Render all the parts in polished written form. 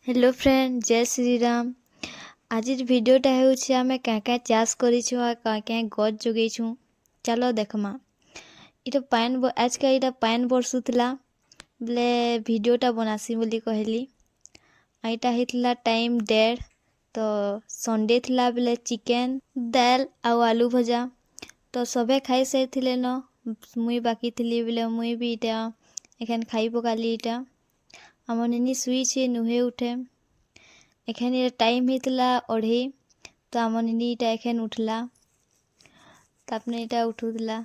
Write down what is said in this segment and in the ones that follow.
Hello friend, जय श्री राम। आज भिडियोटा होउछि आमे क्या क्या चाष करिछु आ क्या क्या गछ जोगेछु। चलो देखमा। इटा पान आज का इटा पान बरसुतला बोले भिडियोटा बनासी बोली कहली। आइटा हितला टाइम 1:30 तो संडे थिला बोले चिकेन दाल आउ आलू भजा। तो सबे खाई सारिथिले न, मुई बाकी थिली बोले मुई भी इटा एखन खाई पकाली। इटा आम निनी शुईछे नुहे उठे एखन टाइम हितला 2:30 तो आम निनी इटा एखन उठला तापने इटा उठुला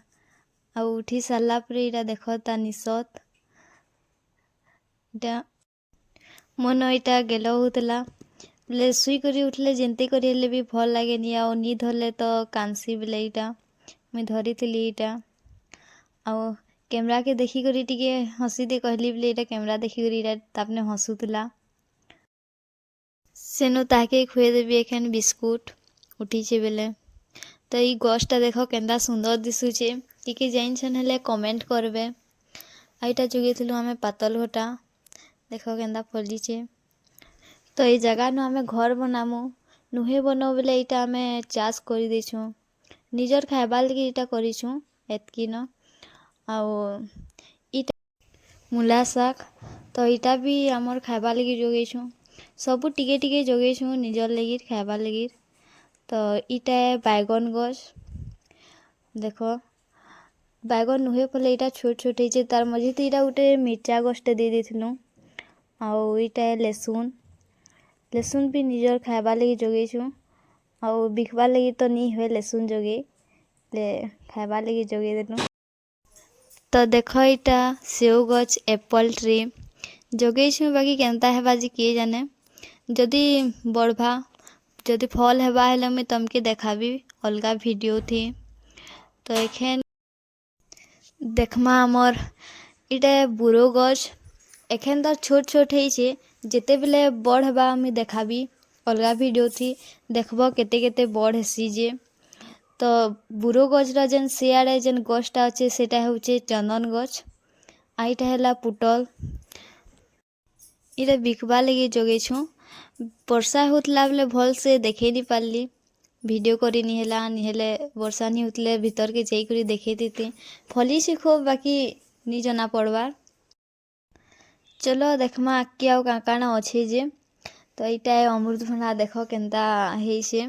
आ उठी सारला परे इटा देख ता निसत इटा मन इटा गेल होतला बोले शुई करी उठले जेनते करी हेले भी भल लागेनी आ नी धरले तो कांसी बोले इटा मुई धरी थिली इटा आ कैमरा के देखी करी टिके हसी दे कहली बोले इटा कैमरा देखी करी इटा तापने हसुतला सेनु ताके खुएदेवी एखन बिस्कुट उठीचे बेले। तो ये गछटा देख केंदा सुंदर दिशुचे किए जाइन हेले कमेंट करबे। आईटा जोगेथिलु आमे पातल घटा देख केंदा फलीचे। तो ये जगह नु आमे घर बनामु नुहे बनो बेले इटा आमे चाष कर देछु निजर खाइबा लगी इटा करिछु एतकी न आउ इटा मूला शाक तो इटा भी आमर खाइबा लगी जोगेछु सबू टिके टिके जोगेछु निजर लगी खाइबा लगी। तो इटा बैगन गछ देख बैगन नुहे फले इटा छोट छोट है तार मझे तो इटा गोटे मिर्चा गछटे दे देथिलु आउ इटा लेसुन भी निजर खाइबा लगी जोगेछु आउ बिकबा लगी तो नी हुए लेसुन जोगे ले खाइबा लगी जोगे देनु। तो देख इटा सेव गछ एप्पल ट्री जोगेछु बाकी केनता हेबा जी किए जाने जदि बढ़वा जदि फल हेबा हेले मुई तमके देखाबी अलगा वीडियो थी। तो एखन देखमा आमर इटा बुरो गछ एखन तो छोट छोट है जेते बेले बड़ हेबा मुई देखाबी अलगा वीडियो थी देखबो केते केते बड़ हेसी जे। तो बुरो गछरा जेन सियाड़े जेन गछटा अच्छे सेटा होचे चंदन गछ आईटा हेला पुटल इटा बिकबा लगी जोगेछु वर्षा होतला बेले भल से देखे नहीं पारली वीडियो करी नहीं हेला नहीं हेले वर्षा नहीं होतले भीतर के जाई करी देखे देते फली से खूब बाकी नहीं जना पड़वार। चलो देखमा आके आउ काकाना अच्छे जे। तो इटा अमृतभंडा देख केनता हेसे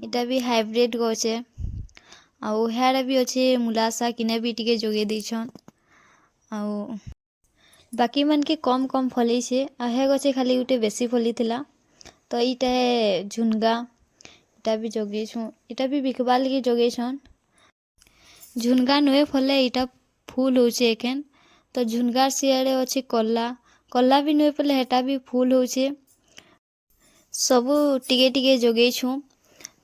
इटा भी हाइब्रिड गछे आउ हेड़ा भी अच्छे मूला शाक किने भी टिके जोगे देछन आउ बाकी मन के कम कम फली छे आ हे गछे खाली उठे बेसी फली थिला। तो इटा झुनगा इटा भी जोगेछु इटा भी बिकबा लगी जोगेछन झुनगा नुए फले इटा फूल होचे एखन। तो झुनगार सियाड़े अच्छे कल्ला भी नुए फले हेटा भी फूल होचे सबू टिके टिके जोगेछु।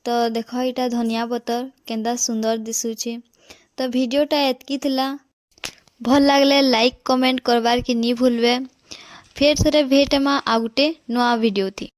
तो देख इटा धनिया पतर केंदा सुंदर दिशुचे। तो वीडियोटा एतकी थिला भल लागले लाइक कमेंट करबार के नी भूलबे। फिर थोड़े भेटमा आउटे नवा वीडियो थी।